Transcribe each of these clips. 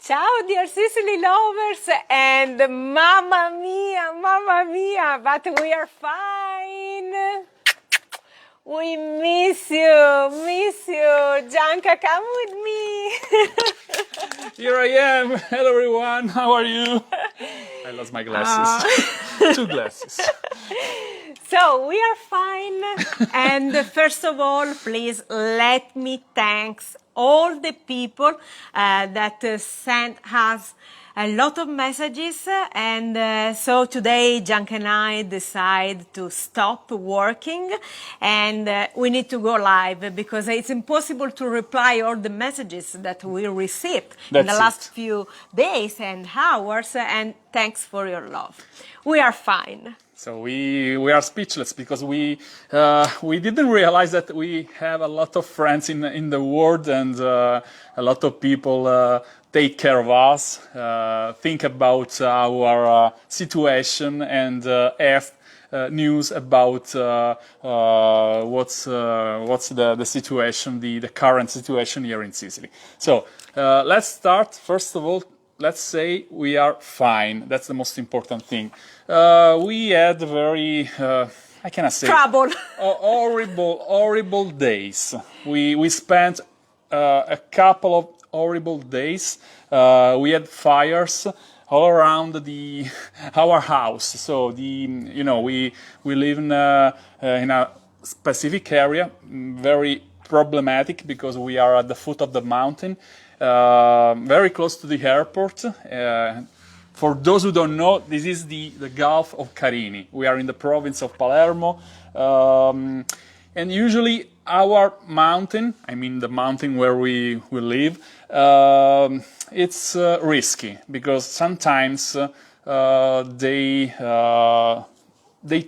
Ciao, dear Sicily lovers, and mamma mia, but we are fine. We miss you. Gianca, come with me. Here I am. Hello, everyone. How are you? I lost my glasses. 2 glasses. So we are fine. And first of all, please let me thank all the people that sent us a lot of messages. And so today, Gianca and I decide to stop working and we need to go live because it's impossible to reply all the messages that we received in the last few days and hours. And thanks for your love. We are fine. So we are speechless because we didn't realize that we have a lot of friends in the world and a lot of people take care of us, think about our situation and ask news about what's the situation, the current situation here in Sicily. So let's start. First of all, let's say we are fine. That's the most important thing. We had very, I cannot say, trouble. horrible days. We spent a couple of horrible days. We had fires all around our house. So we live in a specific area, very problematic because we are at the foot of the mountain. Very close to the airport. For those who don't know, this is the Gulf of Carini. We are in the province of Palermo. And usually our mountain, I mean the mountain where we live, it's risky because sometimes they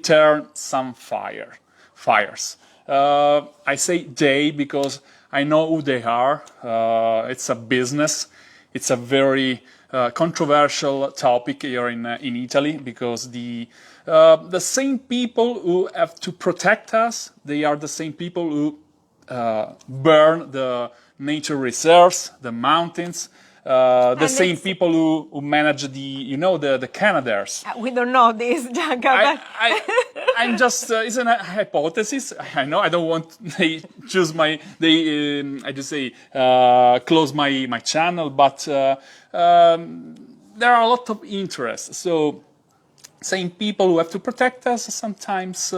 turn some fires. I say they because I know who they are. It's a business. It's a very controversial topic here in Italy because the same people who have to protect us, they are the same people who burn the nature reserves, the mountains. The same people who manage the Canadaires. We don't know this, Gianca. I'm just, it's a hypothesis. I know I don't want they close my channel, but there are a lot of interests. So same people who have to protect us sometimes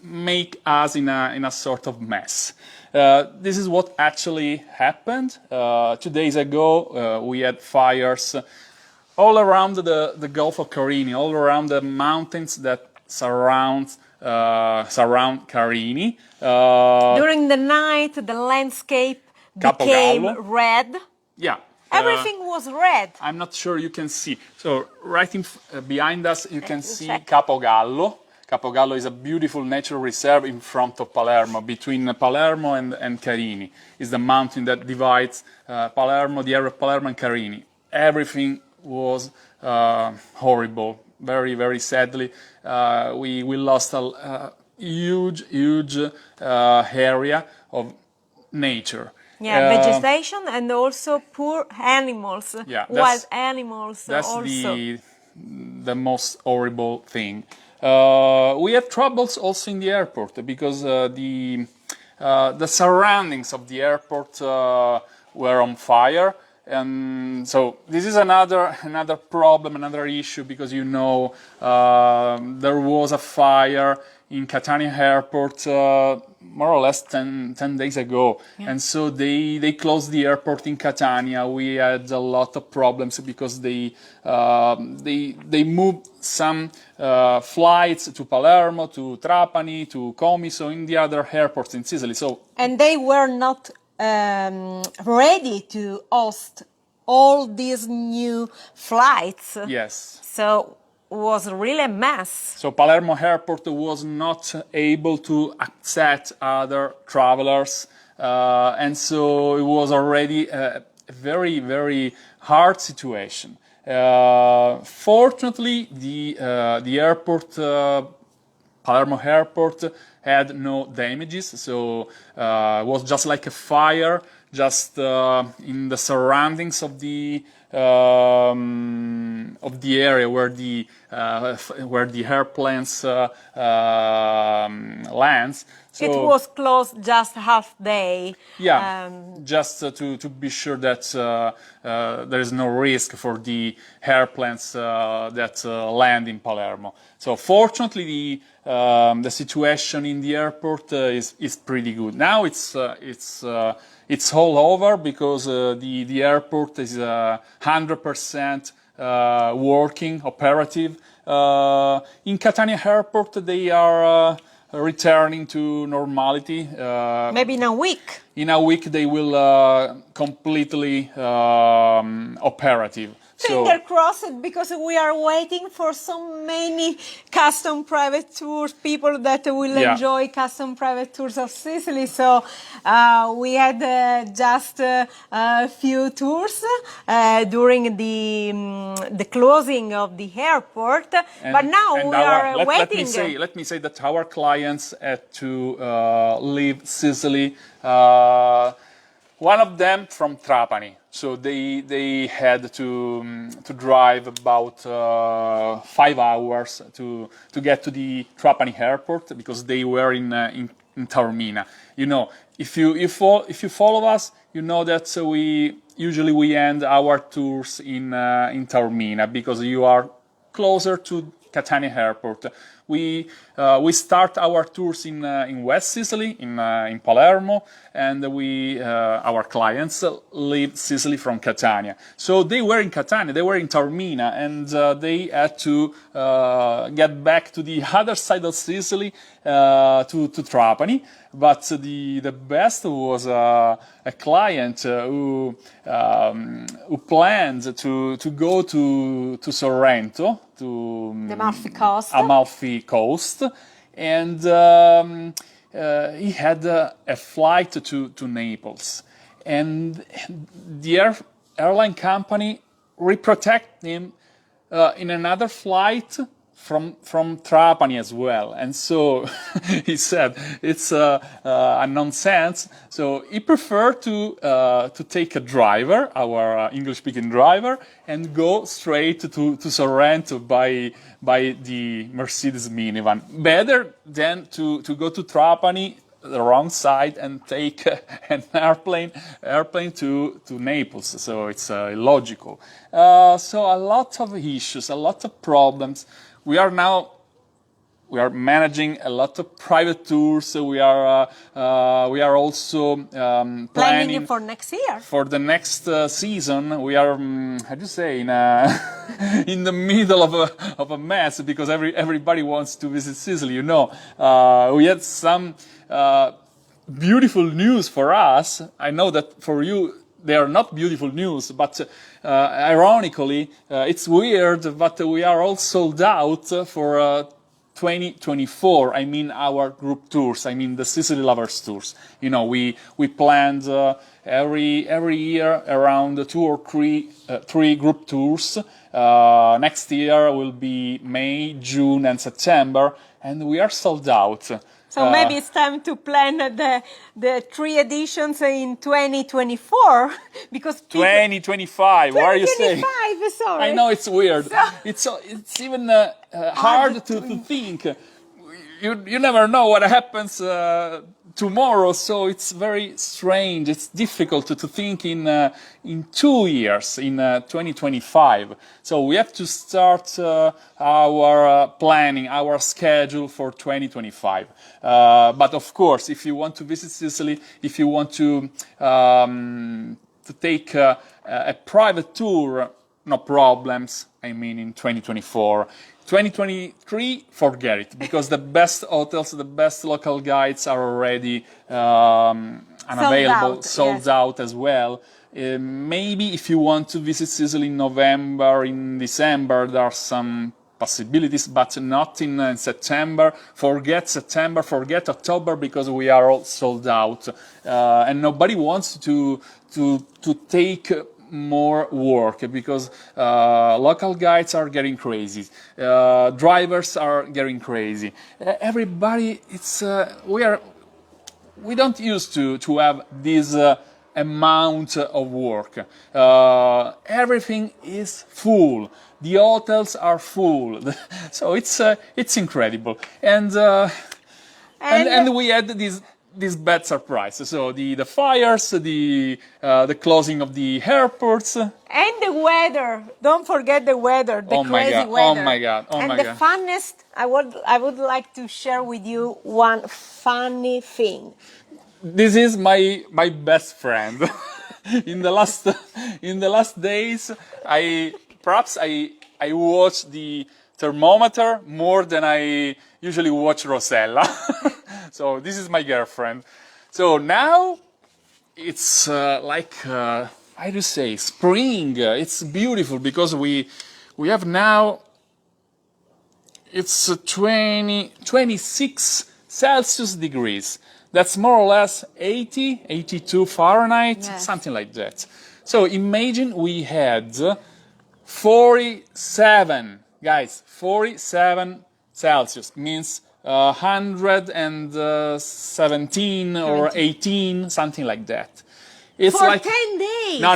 make us in a sort of mess. This is what actually happened. 2 days ago, we had fires all around the Gulf of Carini, all around the mountains that surround Carini. During the night, the landscape became red. Yeah. Everything was red. I'm not sure you can see. So right behind us, you can see Capogallo. Capogallo is a beautiful natural reserve in front of Palermo, between Palermo and Carini. It's the mountain that divides Palermo, the area of Palermo and Carini. Everything was horrible, very, very sadly. We lost a huge area of nature. Yeah, vegetation and also poor animals, wild animals. That's also the most horrible thing. We had troubles also in the airport because the surroundings of the airport were on fire, and so this is another problem, another issue because there was a fire in Catania airport more or less 10 days ago, and so they closed the airport in Catania. We had a lot of problems because they moved some flights to Palermo, to Trapani, to Como, so in the other airports in Sicily. And they were not ready to host all these new flights. Yes. So was really a mess. So Palermo airport was not able to accept other travelers, and so it was already a very, very hard situation. Fortunately, the airport, Palermo airport, had no damages, so it was just like a fire just in the surroundings of the area where the airplanes lands. So, it was closed just half day. yeah, just to be sure that there is no risk for the airplanes that land in Palermo. So fortunately, the situation in the airport is pretty good. Now it's all over because the airport is 100% working, operative. In Catania Airport, they are returning to normality. Maybe in a week. In a week, they will completely operative. Finger crossed, because we are waiting for so many custom private tours, people that will enjoy custom private tours of Sicily. So we had just a few tours during the closing of the airport, but now we are waiting. Let me say that our clients had to leave Sicily. One of them from Trapani, so they had to drive about 5 hours to get to the Trapani airport because they were in Taormina. You know, if you follow us, you know that we usually end our tours in Taormina because you are closer to Catania Airport. We start our tours in West Sicily, in Palermo, and our clients leave Sicily from Catania. So they were in Catania, they were in Taormina, and they had to get back to the other side of Sicily to Trapani. But the best was a client who planned to go to Sorrento, to the Amalfi Coast, and he had a flight to Naples, and the airline company reprotected him in another flight from Trapani as well. And so he said it's a nonsense. So he preferred to take a driver, our English-speaking driver, and go straight to Sorrento by the Mercedes minivan. Better than to go to Trapani, the wrong side, and take an airplane to Naples. So it's illogical. So a lot of issues, a lot of problems. We are managing a lot of private tours. We are also planning for next year. For the next season, we are how do you say in the middle of a mess because everybody wants to visit Sicily. You know, we had some beautiful news for us. I know that for you they are not beautiful news, but ironically, it's weird, but we are all sold out for 2024. I mean, our group tours. I mean, the Sicily Lovers Tours. You know, we planned every year around 2 or 3 group tours. Next year will be May, June, and September, and we are sold out. So maybe it's time to plan the 3 editions in 2024 because 2025. What are you saying? 2025. Sorry. I know it's weird. It's even hard to think. You never know what happens tomorrow, so it's very strange. It's difficult to think in 2 years, in 2025. So we have to start our planning, our schedule for 2025. But of course, if you want to visit Sicily, if you want to take a private tour, no problems. I mean, in 2024. 2023, forget it, because the best hotels, the best local guides are already unavailable, sold out as well. Maybe if you want to visit Sicily in November, in December, there are some possibilities, but not in September. Forget September, forget October, because we are all sold out, and nobody wants to take more work because local guides are getting crazy, drivers are getting crazy. Everybody, we don't used to have this amount of work. Everything is full. The hotels are full. So it's incredible. And we had this bad surprise. So the fires, the closing of the airports. And the weather. Don't forget the weather, the crazy weather. Oh my God. Oh and my the God. funnest, I would like to share with you one funny thing. This is my best friend. in the last days, I watch the thermometer more than I usually watch Rosella. So this is my girlfriend. So now it's how do you say, spring. It's beautiful because we have now, it's 26 Celsius degrees. That's more or less 82 Fahrenheit, Yes. something like that. So imagine we had 47, guys, 47 Celsius means 117 or 18, something like that. It's For like 10 days. no.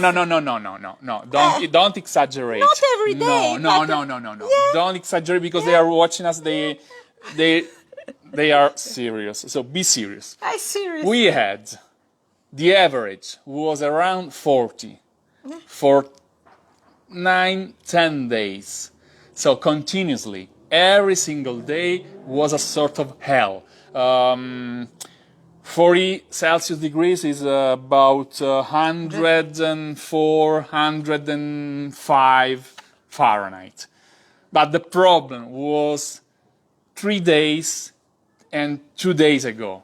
Don't exaggerate. Not every day, No. but- No. Don't exaggerate because they are watching us. They are serious. So be serious. I'm serious. We had the average was around 40 for 9-10 days. So continuously, every single day was a sort of hell. 40 Celsius degrees is about 104, 105 Fahrenheit. But the problem was 3 days and 2 days ago.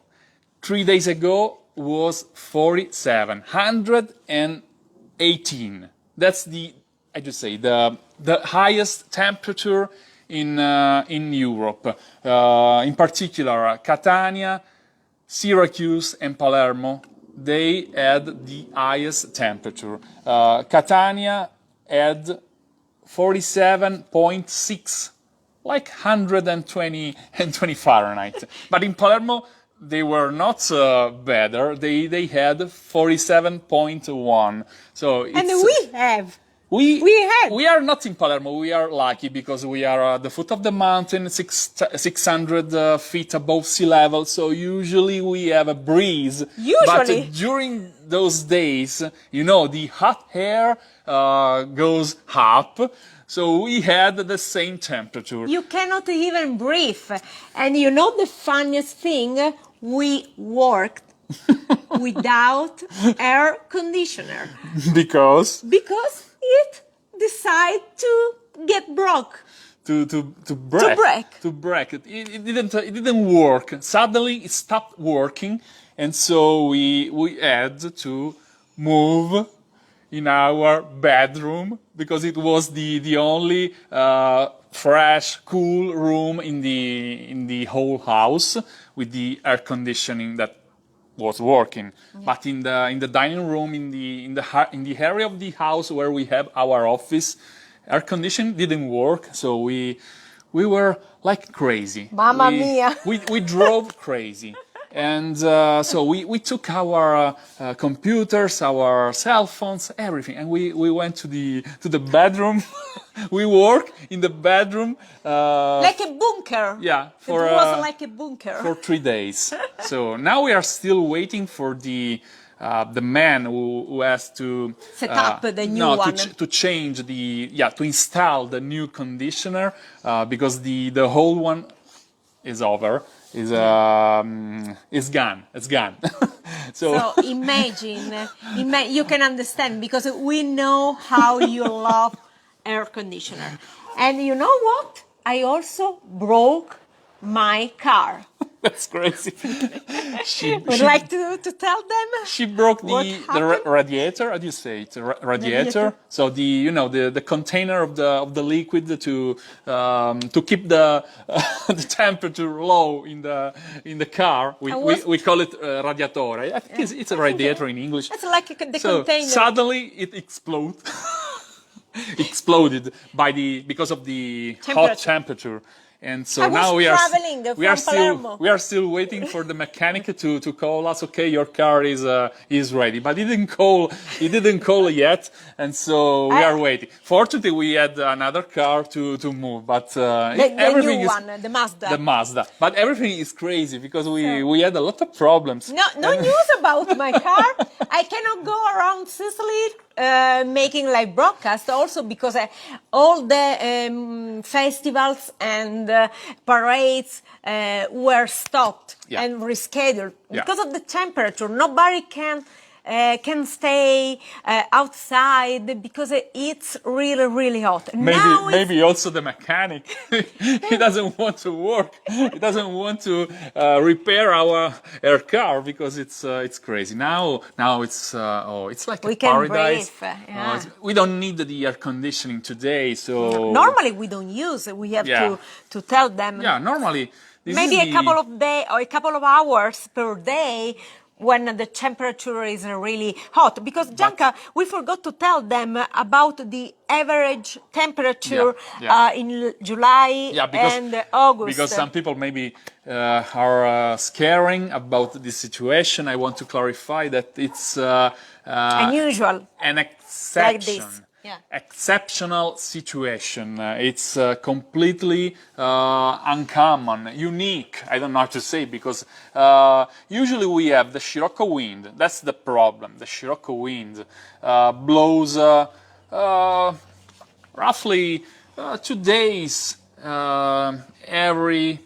3 days ago was 47, 118. That's the highest temperature in Europe. In particular, Catania, Syracuse, and Palermo, they had the highest temperature. Catania had 47.6, like 120 Fahrenheit. But in Palermo, they were not better. They had 47.1. So it's, and we have. we had. We are not in Palermo. We are lucky because we are at the foot of the mountain, 600 feet above sea level. So usually we have a breeze. Usually. But during those days, the hot air goes up. So we had the same temperature. You cannot even breathe. And you know the funniest thing? We worked without air conditioner. Because It decided to get broke. to break. It didn't work. Suddenly it stopped working, and so we had to move in our bedroom because it was the only fresh, cool room in the whole house with the air conditioning that was working. But in the dining room, in the area of the house where we have our office, air conditioning didn't work. So we were like crazy. Mamma mia. We drove crazy. And so we took our computers, our cell phones, everything, and we went to the bedroom. We work in the bedroom. Like a bunker. Yeah, It was like a bunker. for 3 days. So now we are still waiting for the man who has to Set up the new one. to change to install the new conditioner because the whole one is over. Is gone. It's gone. So imagine, you can understand because we know how you love air conditioner. And you know what? I also broke my car. That's crazy. Would like to tell them? She broke What the happened? radiator. How do you say it? Radiator. Radiator. So the container of the liquid to keep the the temperature low in the car. We call it radiatore. I think it's a radiator in English. It's like the So container. suddenly it exploded because of the hot temperature. And so I was now traveling from we are still waiting for the mechanic to call us. Okay, your car is ready, but he didn't call yet, and so we are waiting. Fortunately, we had another car to move, but the everything new is one, the Mazda. the Mazda. But everything is crazy because we had a lot of problems. No news about my car. I cannot go around Sicily making live broadcast. Also because all the festivals and parades were stopped and rescheduled because of the temperature. Nobody can stay outside because it's really hot. Maybe also the mechanic. He doesn't want to work. He doesn't want to repair our car because it's crazy. Now it's like we a can paradise. breathe. We don't need the air conditioning today, so normally we don't use it. We have to tell them. Yeah, normally Maybe a couple of days or a couple of hours per day when the temperature is really hot. Because, Gianca, we forgot to tell them about the average temperature in July and August. Because some people maybe are scaring about this situation. I want to clarify that it's unusual. An exception. Like this. Exceptional situation. It's completely uncommon, unique. I don't know how to say because usually we have the Scirocco wind. That's the problem. The Scirocco wind blows roughly 2 days every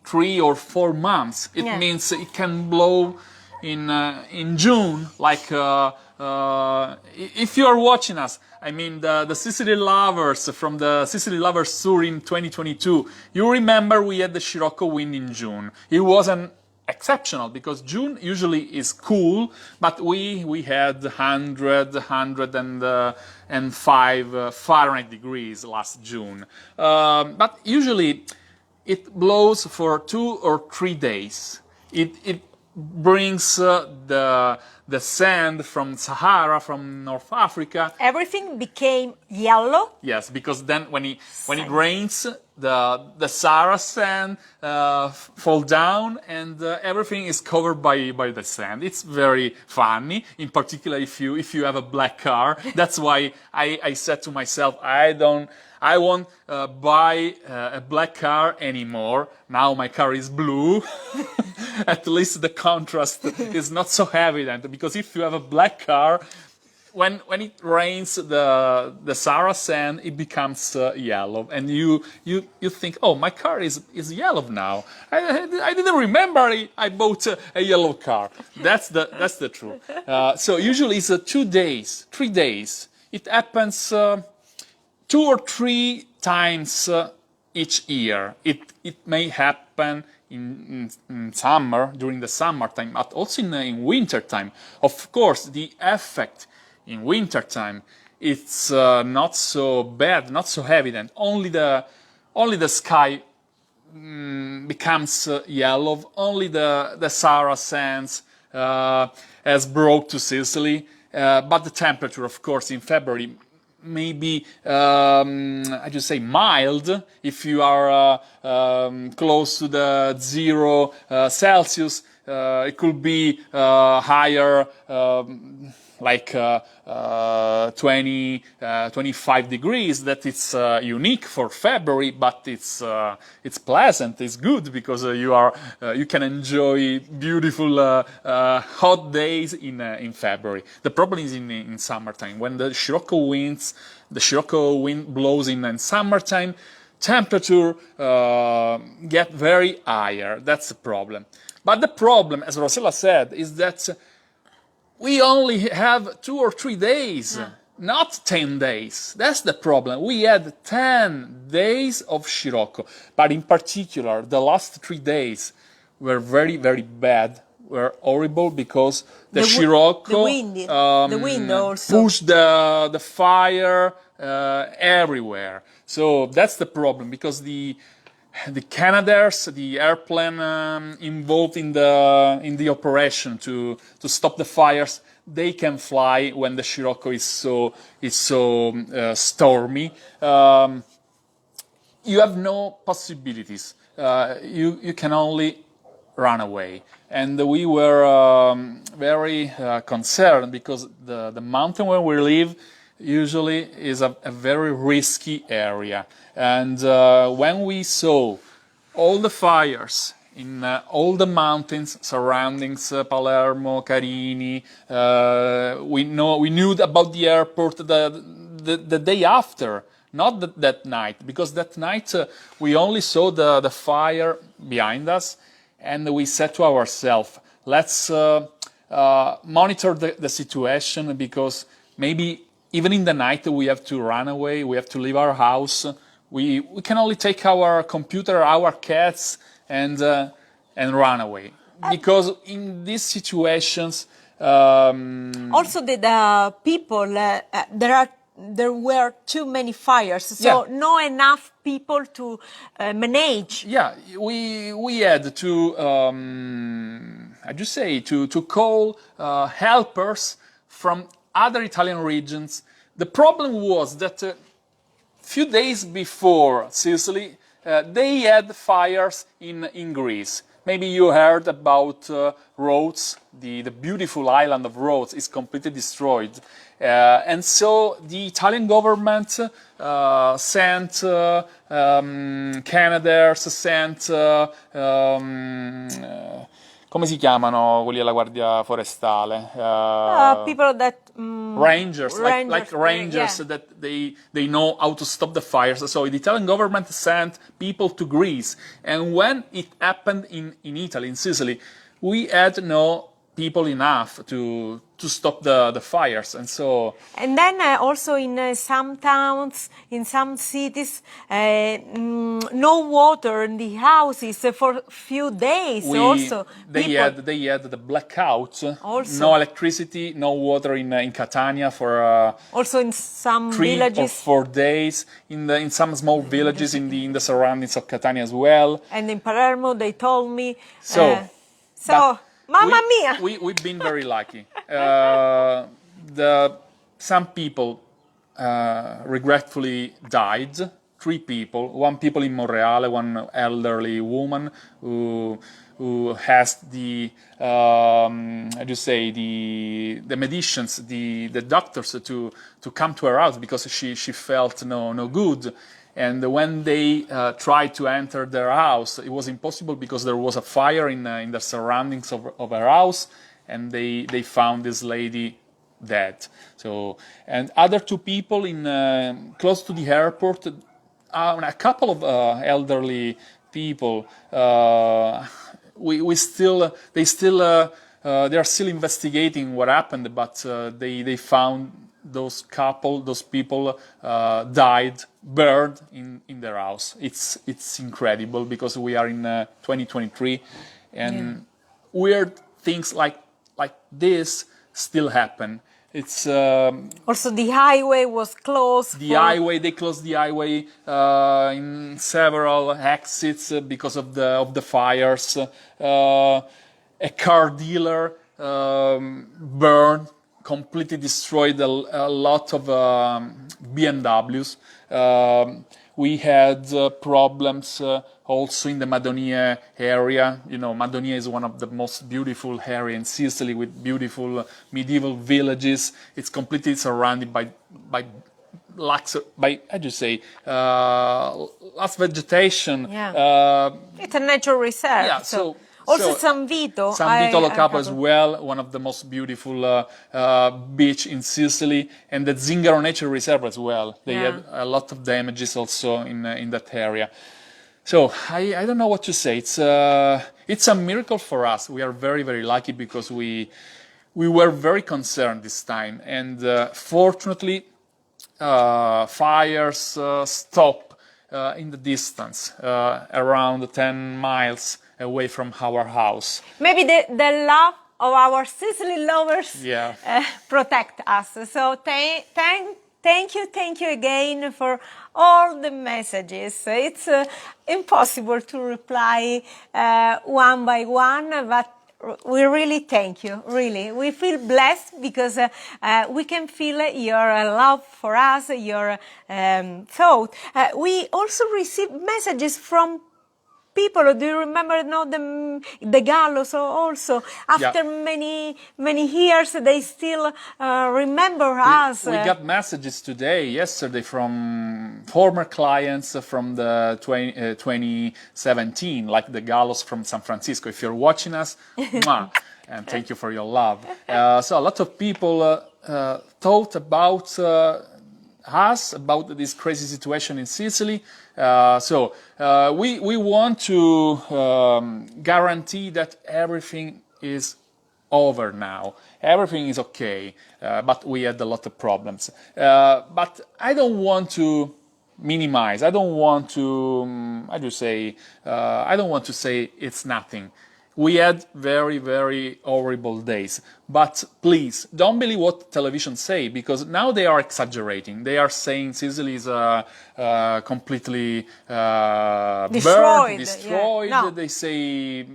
3 or 4 months. It means it can blow in June, like if you are watching us, I mean the Sicily Lovers from the Sicily Lovers Tour in 2022, you remember we had the Scirocco wind in June. It wasn't exceptional because June usually is cool, but we had 105 Fahrenheit degrees last June. But usually it blows for 2 or 3 days. It brings the sand from Sahara, from North Africa. Everything became yellow. Yes, because then when it rains, the Sahara sand fall down and everything is covered by the sand. It's very funny, in particular if you have a black car. That's why I said to myself, I won't buy a black car anymore. Now my car is blue. At least the contrast is not so evident, because if you have a black car, when it rains the Sahara sand, it becomes yellow, and you think, oh, my car is yellow now. I didn't remember I bought a yellow car. That's the truth. So usually it's 2 days, 3 days. It happens 2 or 3 times each year. It may happen in summer, during the summertime, but also in wintertime. Of course, the effect in wintertime, it's not so bad, not so evident. Only the sky becomes yellow. Only the Sahara sands has brought to Sicily. But the temperature, of course, in February maybe I just say mild. If you are close to the 0 Celsius, it could be higher, like 25 degrees. That it's unique for February, but it's pleasant. It's good because you can enjoy beautiful hot days in February. The problem is in summertime, when the Scirocco wind blows in summertime. Temperature get very higher. That's the problem. But the problem, as Rosella said, is that we only have 2 or 3 days, not 10 days. That's the problem. We had 10 days of Scirocco, but in particular, the last 3 days were very, very bad. Were horrible because the Scirocco the wind also pushed the fire everywhere. So that's the problem, because the Canadair, the airplane involved in the operation to stop the fires, they can fly when the Scirocco is so stormy. you have no possibilities. You can only run away. And we were very concerned because the mountain where we live usually is a very risky area. And when we saw all the fires in all the mountains surrounding Palermo, Carini, we knew about the airport the day after. Not that night, because that night we only saw the fire behind us, and we said to ourselves, let's monitor the situation, because maybe even in the night we have to run away, we have to leave our house. We can only take our computer, our cats, and run away. Because in these situations... also, the people, there were too many fires, so not enough people to manage. Yeah, we had to, how'd you say, to call helpers from other Italian regions. The problem was that few days before Sicily, they had fires in Greece. Maybe you heard about Rhodes, the beautiful island of Rhodes is completely destroyed. And so the Italian government sent Canadair, sent come si chiamano quelli della Guardia Forestale? People that rangers, like rangers that they know how to stop the fires. So the Italian government sent people to Greece, and when it happened in Italy, in Sicily, we had no people enough to stop the fires, and so. And then also in some towns, in some cities, no water in the houses for a few days. They had the blackout. Also. No electricity, no water in Catania for also in some 3 villages. or 4 days. In some small villages in the surroundings of Catania as well. And in Palermo, they told me. So. Mamma mia! We've been very lucky. Some people regretfully died. 3 people. 1 people in Monreale, 1 elderly woman who has the how do you say, the medicians, the doctors to come to her house because she felt no good. And when they tried to enter their house, it was impossible because there was a fire in the surroundings of her house, and they found this lady dead. So, and other 2 people in close to the airport, a couple of elderly people. They are still investigating what happened, but they found those people died, burned in their house. It's incredible because we are in 2023, and weird things like this still happen. It's also the highway was closed. They closed the highway in several exits because of the fires. A car dealer burned, completely destroyed a lot of BMWs. We had problems also in the Madonia area. You know, Madonia is one of the most beautiful areas in Sicily with beautiful medieval villages. It's completely surrounded by lots vegetation. It's a nature reserve. Yeah, also San Vito Lo Capo as well, one of the most beautiful beach in Sicily, and the Zingaro Nature Reserve as well. They had a lot of damages also in that area. So I don't know what to say. It's a miracle for us. We are very, very lucky because we were very concerned this time, and fortunately fires stopped in the distance, around 10 miles away from our house. Maybe the love of our Sicily lovers protect us. So thank you again for all the messages. It's impossible to reply one by one, but we really thank you. Really, we feel blessed because we can feel your love for us, your thought. We also receive messages from people. Do you remember? No, the gallows also. After many years, they still remember us. We got messages yesterday, from former clients from the 2017, like the Gallos from San Francisco. If you're watching us, mwah, and thank you for your love. So a lot of people thought about us, about this crazy situation in Sicily. We want to guarantee that everything is over now. Everything is okay, but we had a lot of problems. But I don't want to minimize. I don't want to. I don't want to say it's nothing. We had very, very horrible days. But please, don't believe what television say, because now they are exaggerating. They are saying Sicily is completely destroyed. destroyed. Yeah. No. They say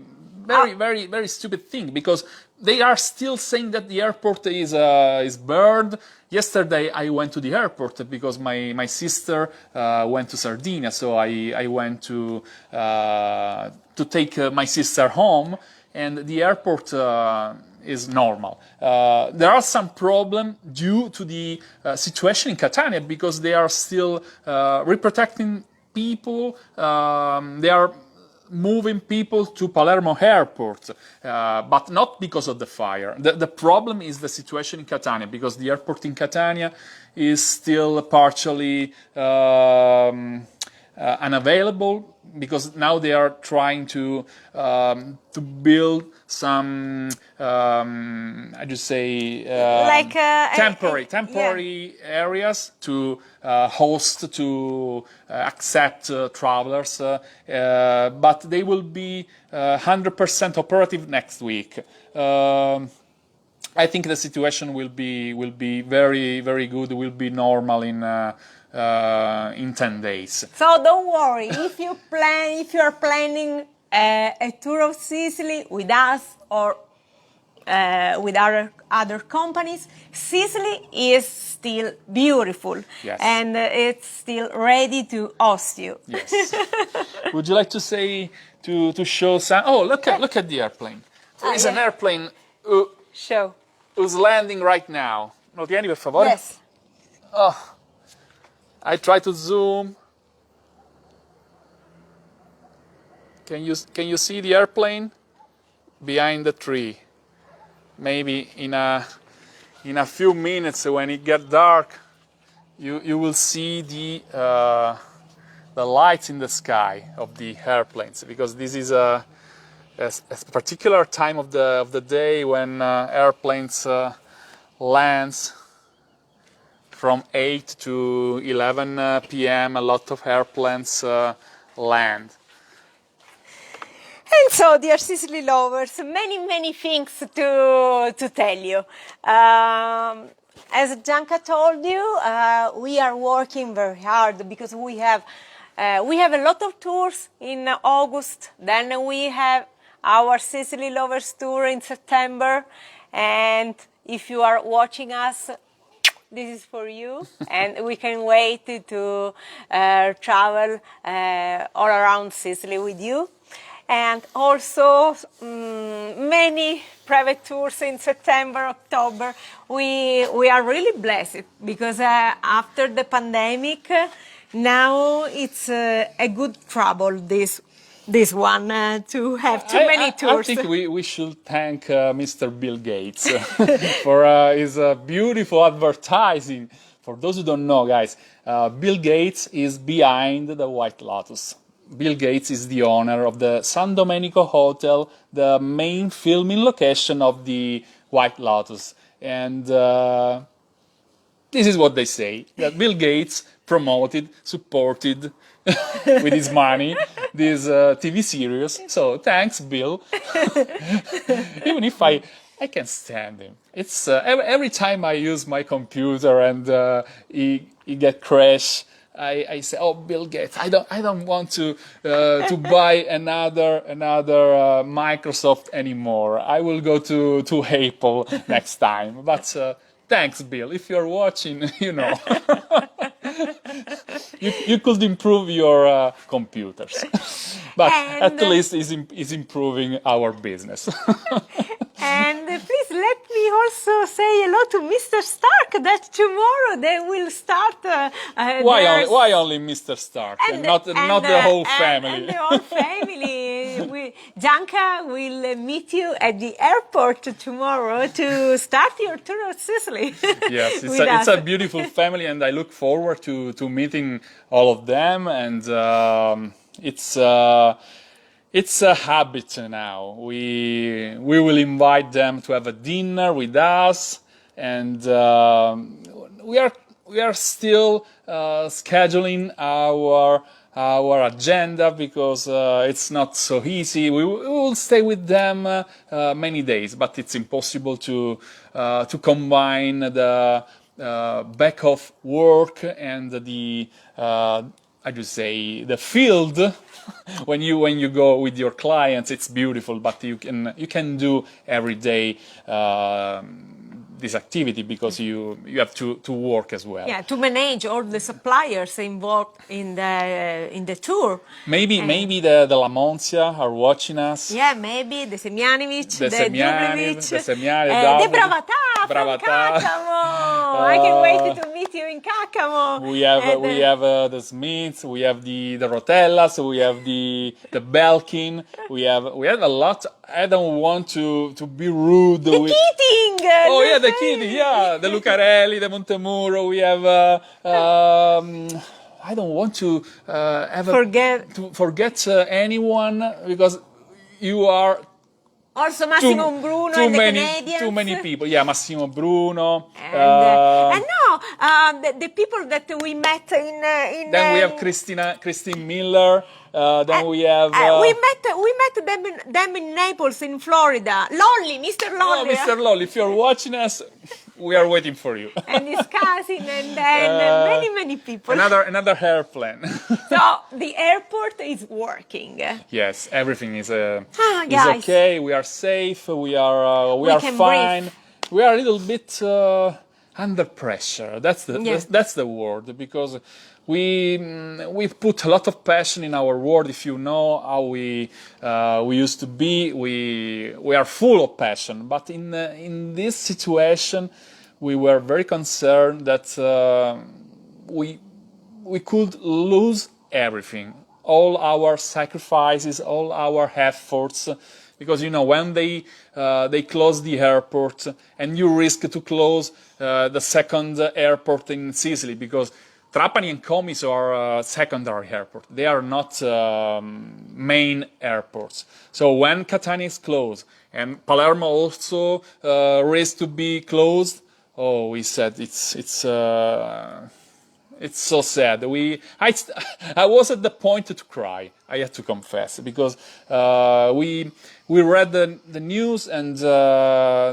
very, very stupid thing, because they are still saying that the airport is burned. Yesterday I went to the airport because my sister went to Sardinia, so I went to take my sister home, and the airport is normal. There are some problems due to the situation in Catania, because they are still reprotecting people. They are moving people to Palermo airport, but not because of the fire. The problem is the situation in Catania, because the airport in Catania is still partially unavailable, because now they are trying to build some temporary areas to host, to accept travelers, but they will be 100% operative next week. I think the situation will be very, very good. Will be normal in 10 days. So don't worry. If you are planning a tour of Sicily with us or with other companies, Sicily is still beautiful. Yes. And it's still ready to host you. Yes. Would you like to show some? Oh, look at the airplane. There is an airplane who's landing right now. Lo tieni, per favore? Yes. Oh, I try to zoom. Can you see the airplane behind the tree? Maybe in a few minutes, when it gets dark, you will see the lights in the sky of the airplanes, because this is a particular time of the day when airplanes lands. From 8 to 11 p.m. a lot of airplanes land. And so, dear Sicily lovers, many things to tell you. As Gianca told you, we are working very hard, because we have a lot of tours in August. Then we have our Sicily Lovers Tour in September. And if you are watching us, this is for you, and we can wait to travel all around Sicily with you. And also many private tours in September, October. We are really blessed, because after the pandemic, now it's a good trouble, this one, to have too many tours. I think we should thank Mr. Bill Gates for his beautiful advertising. For those who don't know, guys, Bill Gates is behind the White Lotus. Bill Gates is the owner of the San Domenico Hotel, the main filming location of the White Lotus. And this is what they say, that Bill Gates promoted, supported with his money this TV series. So thanks, Bill. Even if I can't stand him. It's every time I use my computer and he get crash, I say, oh, Bill Gates, I don't want to buy another Microsoft anymore. I will go to Apple next time. But thanks, Bill. If you're watching, you know, you could improve your computers. But at least is improving our business. And please let me also say hello to Mr. Stark, that tomorrow they will start. Why only Mr. Stark and not the whole family? And the whole family. Gianca will meet you at the airport tomorrow to start your tour of Sicily. Yes, it's a beautiful family, and I look forward to meeting all of them. And it's a habit now. We will invite them to have a dinner with us, and we are still scheduling our agenda because it's not so easy. We will stay with them many days, but it's impossible to combine the back of work and the I just say the field. when you go with your clients, it's beautiful, but you can do every day this activity because you have to work as well. Yeah, to manage all the suppliers involved in the tour. Maybe the La Monzia are watching us. Yeah, maybe the Semjanovic, the Semjanovic, the Bravata from Caccamo. I can wait to meet you in Caccamo. We have the Smiths, we have the Rotellas, we have the Belkin, we have a lot. I don't want to be rude. The Keating! Oh yeah, the Keating, yeah, the Lucarelli, the Montemuro. We have. I don't want to forget anyone because you are. Also Massimo Bruno and the Canadians. Too many people. Yeah, Massimo Bruno. And the people that we met in then we have Christine Miller. Then we have. We met them in Naples, in Florida. Lolly, Mr. Lolly. Oh, Mr. Lolly, if you're watching us, we are waiting for you. And his cousin and many people. Another airplane. So the airport is working. Yes, everything is okay. We are safe. We are fine. Breathe. We are a little bit under pressure. That's the word, because we've put a lot of passion in our work. If you know how we used to be, we are full of passion. But in this situation, we were very concerned that we could lose everything, all our sacrifices, all our efforts. Because you know, when they close the airport, and you risk to close the second airport in Sicily, because Trapani and Comiso are secondary airports. They are not main airports. So when Catania is closed and Palermo also risks to be closed, we said it's so sad. I was at the point to cry. I had to confess, because we read the news, and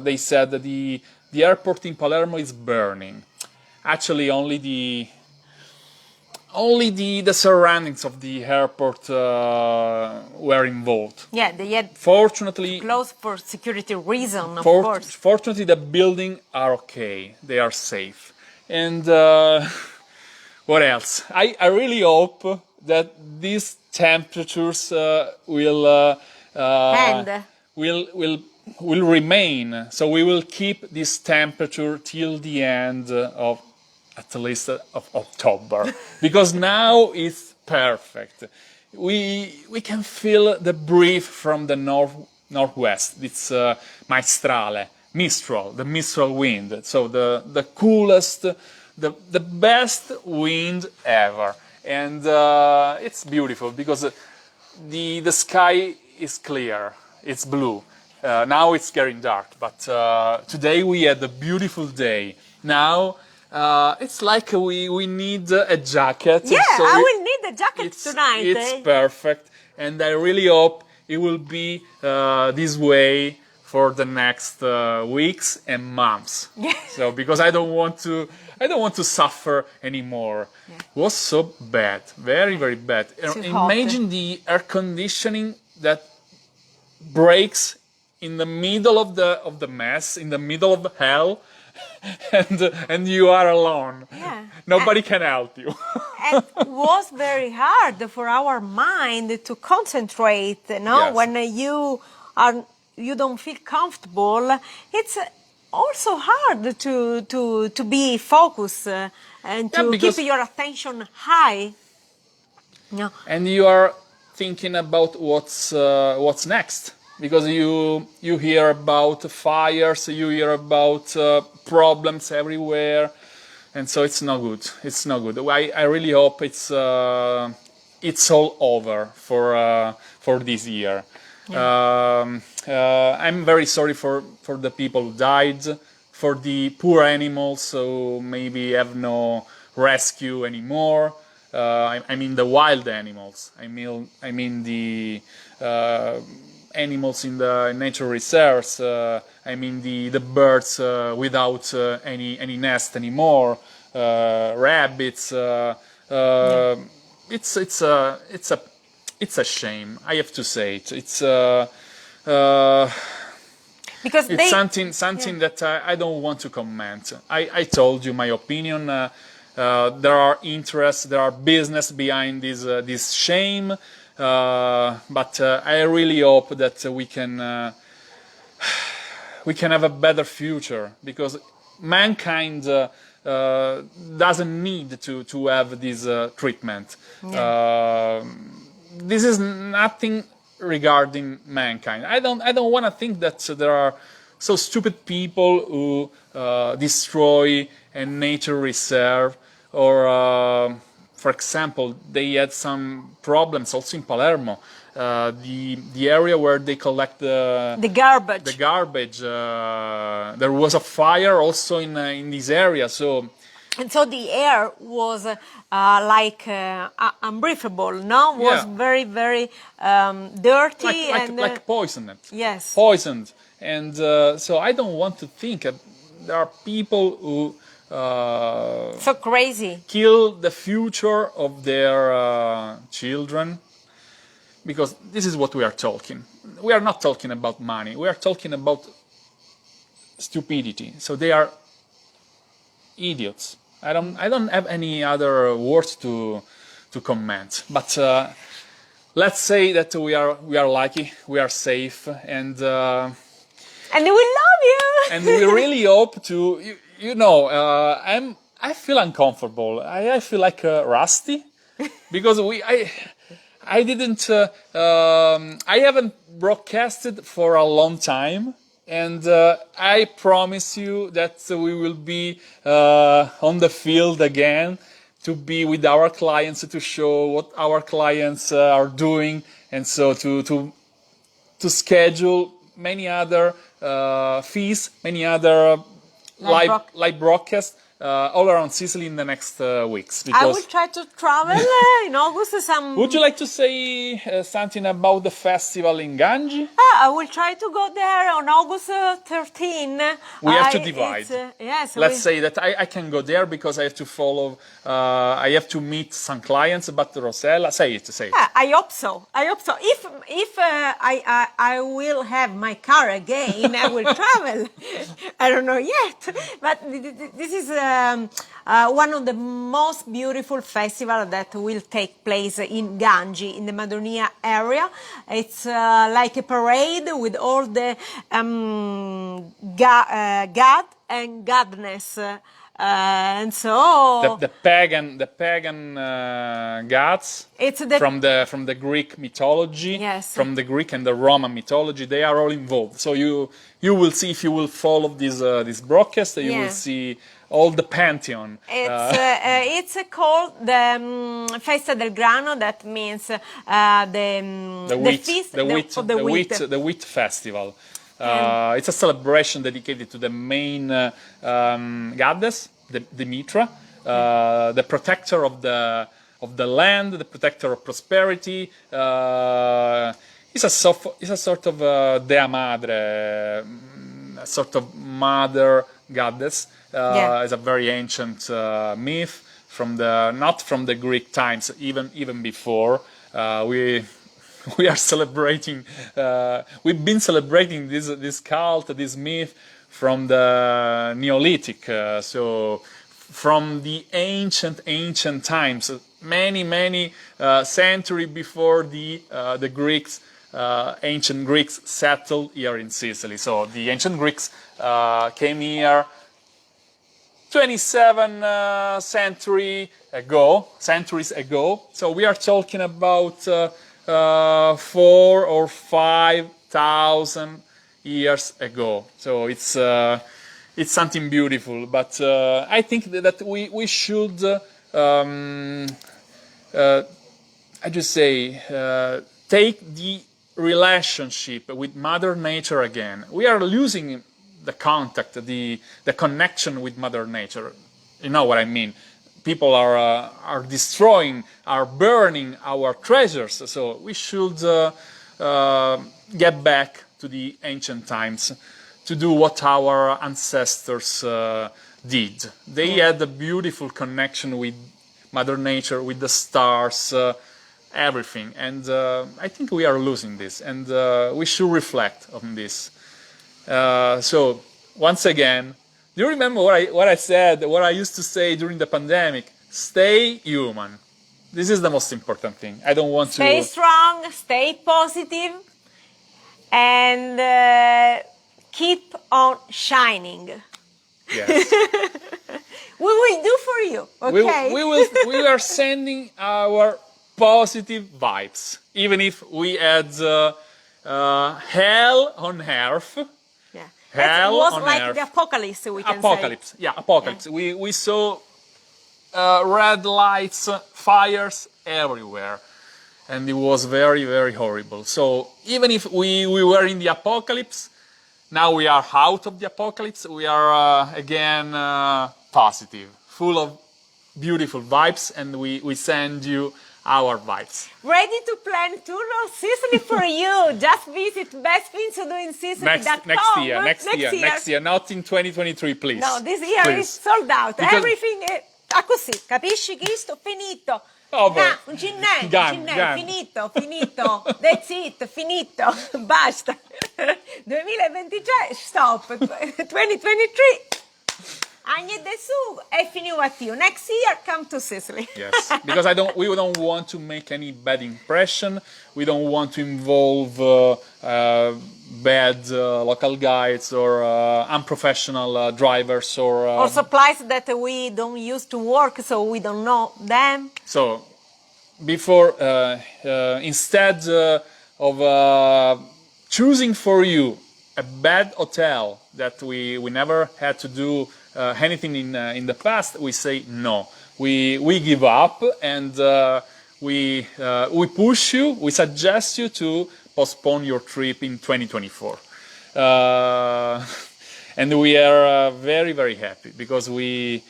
they said that the airport in Palermo is burning. Actually, only the surroundings of the airport were involved. Yeah, they had fortunately closed for security reasons, of course. Fortunately, the buildings are okay. They are safe. And what else? I really hope that these temperatures will remain. So we will keep this temperature till the end of at least of October, because now it's perfect. We can feel the breeze from the northwest. It's maestrale, mistral, the mistral wind. So the coolest, the best wind ever, and it's beautiful because the sky is clear. It's blue. Now it's getting dark, but today we had a beautiful day. Now. It's like we need a jacket. Yeah, so I will need a jacket tonight. It's perfect, and I really hope it will be this way for the next weeks and months. Yeah. So because I don't want to suffer anymore. Yeah. It was so bad, very very bad. Too hot. Imagine the air conditioning that breaks in the middle of the mess, in the middle of hell, and you are alone. Yeah. Nobody can help you. And it was very hard for our mind to concentrate, no? Yes. When you don't feel comfortable, it's also hard to be focused and to because- keep your attention high. No. And you are thinking about what's next, because you hear about fires, you hear about problems everywhere, and so it's no good. It's no good. I really hope it's all over for this year. I'm very sorry for the people who died, for the poor animals who maybe have no rescue anymore. I mean the wild animals. I mean the animals in the nature reserves. I mean the birds without any nest anymore. Rabbits. It's a shame. I have to say it. Because It's something that I don't want to comment. I told you my opinion. There are interests, there are business behind this shame, but I really hope that we can have a better future, because mankind doesn't need to have this treatment. This is nothing regarding mankind. I don't want to think that there are so stupid people who destroy a nature reserve, or for example, they had some problems also in Palermo, the area where they collect the garbage. the garbage. There was a fire also in this area, so. And so the air was like unbreathable, no? Was Yeah. very, very dirty like poisoned. Yes. Poisoned. And so I don't want to think there are people who so crazy. kill the future of their children, because this is what we are talking. We are not talking about money. We are talking about stupidity. So they are idiots. I don't have any other words to comment. But let's say that we are lucky, we are safe, and we love you. and we really hope to. I feel uncomfortable. I feel like rusty, because I didn't. I haven't broadcasted for a long time. And I promise you that we will be on the field again, to be with our clients, to show what our clients are doing, and so to schedule many other fees, many other live broadcasts all around Sicily in the next weeks. I will try to travel in August. Would you like to say something about the festival in Gangi? I will try to go there on August 13. We have to divide. Yes. Let's say that I can go there because I have to follow. I have to meet some clients. But Rosella, say it. I hope so. If I will have my car again, I will travel. I don't know yet, but this is one of the most beautiful festivals that will take place in Gangi, in the Madonia area. It's like a parade with all the God and goddess. And so the pagan gods, it's from the Greek mythology, yes, from the Greek and the Roman mythology, they are all involved. So you will see, if you will follow this broadcast, you will see all the pantheon. It's called the Festa del Grano. That means the wheat festival. It's a celebration dedicated to the main goddess, the Mitra, the protector of the land, the protector of prosperity. it's a sort of Dea Madre, a sort of mother goddess. It's a very ancient myth from not from the Greek times, even before. We are celebrating. We've been celebrating this cult, this myth from the Neolithic. So from the ancient times, many centuries before the Greeks, ancient Greeks settled here in Sicily. So the ancient Greeks came here 27 centuries ago. So we are talking about 4 or 5,000 years ago. So it's something beautiful. But I think that we should, I just say, take the relationship with Mother Nature again. We are losing the contact, the connection with Mother Nature. You know what I mean? People are destroying, are burning our treasures. So we should get back to the ancient times to do what our ancestors did. They had a beautiful connection with Mother Nature, with the stars, everything. And I think we are losing this, and we should reflect on this. So once again, do you remember what I said, what I used to say during the pandemic? Stay human. This is the most important thing. I don't want to... Stay strong, stay positive, and keep on shining. Yes. We will do for you, okay? We are sending our positive vibes, even if we had hell on earth. It was like the apocalypse, we can say. Apocalypse. Yeah. We saw red lights, fires everywhere, and it was very horrible. So even if we were in the apocalypse, now we are out of the apocalypse. We are again positive, full of beautiful vibes, and we send you our vibes. Ready to plan tour of Sicily for you. Just visit bestthingstodoinsicily.com. Next year, not in 2023, please. No, this year please. is sold out. Because everything è così, capisci Cristo? Finito. Over. Un finito. That's it, finito. Basta. 2023, stop. 2023. Agne de su e finiu a you. Next year, come to Sicily. Yes, because we don't want to make any bad impression. We don't want to involve bad local guides or unprofessional drivers or supplies that we don't use to work, so we don't know them. So, before instead of choosing for you a bad hotel that we never had to do anything in the past, we say no. We give up, and we push you. We suggest you to postpone your trip in 2024. And we are very happy because a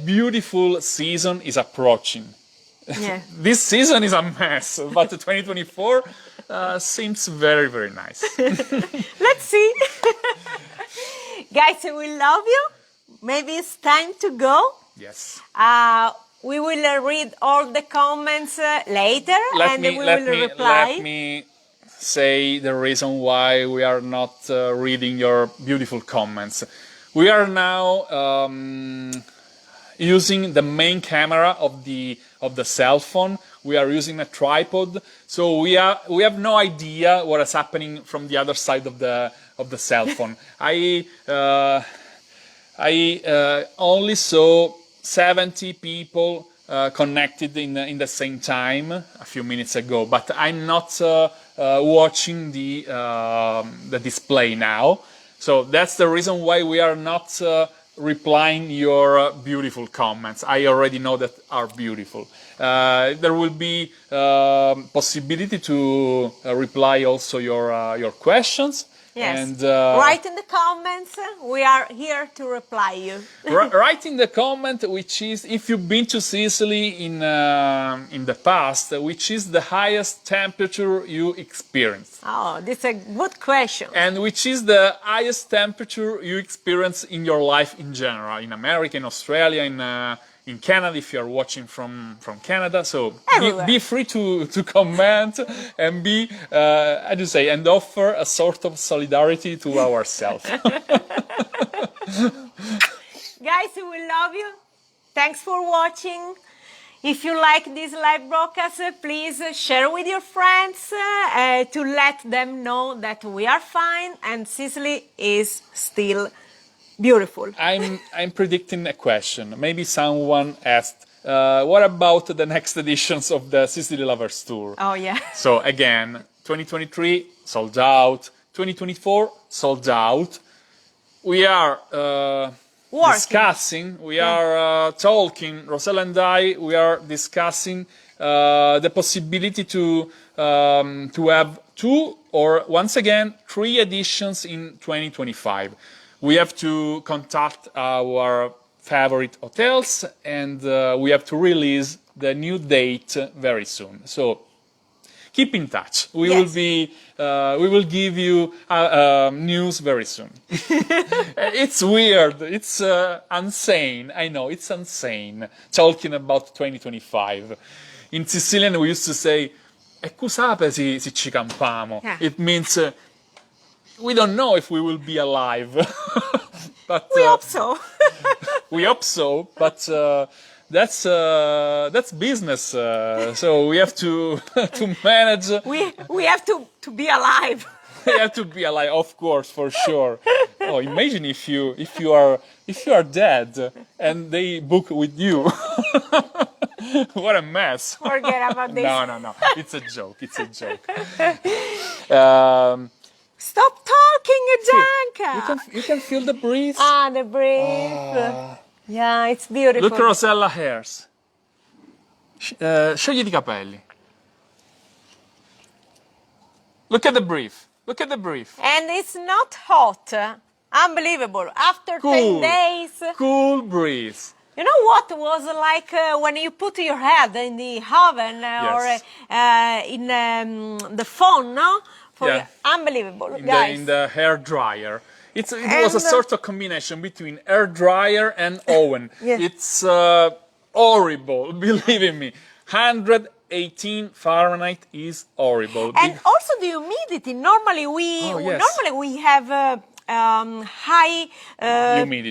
beautiful season is approaching. Yeah. This season is a mess, but 2024 seems very nice. Let's see. Guys, we love you. Maybe it's time to go. Yes. We will read all the comments later, we will reply. Let me say the reason why we are not reading your beautiful comments. We are now using the main camera of the cell phone. We are using a tripod, so we have no idea what is happening from the other side of the cell phone. I only saw 70 people connected in the same time a few minutes ago, but I'm not watching the display now. So that's the reason why we are not replying your beautiful comments. I already know that are beautiful. There will be possibility to reply also your questions. Yes. And write in the comments. We are here to reply you. write in the comment which is, if you've been to Sicily in the past, which is the highest temperature you experienced. Oh, this is a good question. And which is the highest temperature you experience in your life in general, in America, in Australia, in Canada, if you're watching from Canada. So be free to comment and be, how do you say, and offer a sort of solidarity to ourselves. Guys, we love you. Thanks for watching. If you like this live broadcast, please share with your friends to let them know that we are fine and Sicily is still beautiful. I'm predicting a question. Maybe someone asked, what about the next editions of the Sicily Lovers Tour? Oh, yeah. So again, 2023 sold out, 2024 sold out. We are discussing, we are talking, Rosella and I, we are discussing the possibility to have 2 or, once again, 3 editions in 2025. We have to contact our favorite hotels and we have to release the new date very soon. So keep in touch. We will give you news very soon. It's weird. It's insane. I know it's insane talking about 2025. In Sicilian, we used to say, "E cusape si ci campamo." Yeah. It means we don't know if we will be alive. But We hope so. we hope so. But that's business. So we have to to manage. We have to be alive. We have to be alive, of course, for sure. Oh, imagine if you are dead and they book with you. What a mess. Forget about this. No. It's a joke. It's a joke. Stop talking, Gianca. You can feel the breeze. The breeze. Yeah, it's beautiful. Look at Rosella hairs. Sciogli i capelli. Look at the brief. Look at the brief. And it's not hot. Unbelievable. After 10 days. Cool breeze. You know what was like when you put your head in the oven or in the phone, no? Unbelievable, guys. In the hair dryer. It was a sort of combination between hair dryer and oven. It's horrible, believe in me. 118 Fahrenheit is horrible. And also the humidity. Normally we have high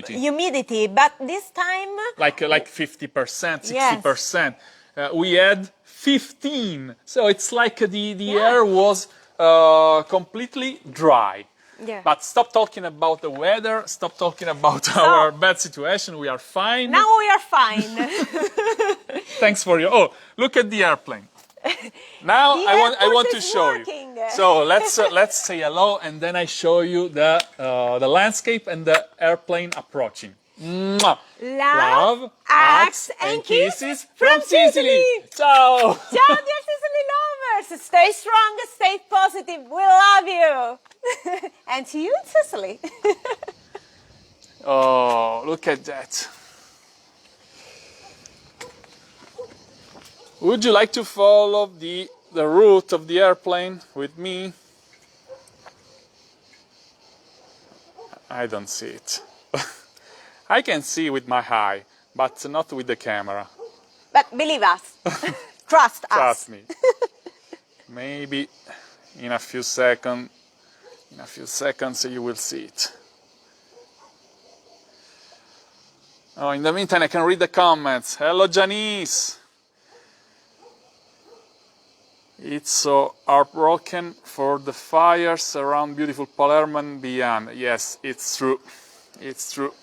humidity, but this time like 50%, 60%. We had 15, so it's like the air was completely dry. Yeah. But stop talking about the weather, stop talking about our bad situation, we are fine. Now we are fine. Thanks for your, oh, look at the airplane. Now I want to show you. So let's say hello and then I show you the landscape and the airplane approaching. Mwah. Love, hugs and kisses from Sicily. Ciao. Ciao, dear Sicily lovers. Stay strong, stay positive. We love you. And see you in Sicily. Oh, look at that. Would you like to follow the route of the airplane with me? I don't see it. I can see with my eye, but not with the camera. But believe us. Trust us. Trust me. Maybe in a few seconds you will see it. Oh, in the meantime I can read the comments. Hello Janice. It's so heartbroken for the fires around beautiful Palermo and beyond. Yes, it's true. It's true.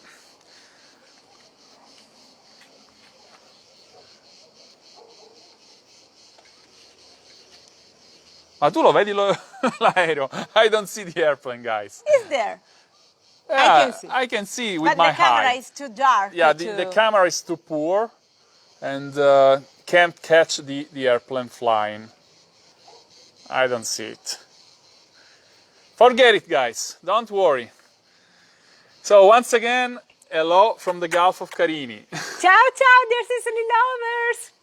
Ma tu lo vedi l'aereo? I don't see the airplane, guys. It's there. Yeah, I can see with my eye. But the camera is too dark. Yeah, the camera is too poor and can't catch the airplane flying. I don't see it. Forget it, guys. Don't worry. So once again, hello from the Gulf of Carini. Ciao, ciao, dear Sicily lovers.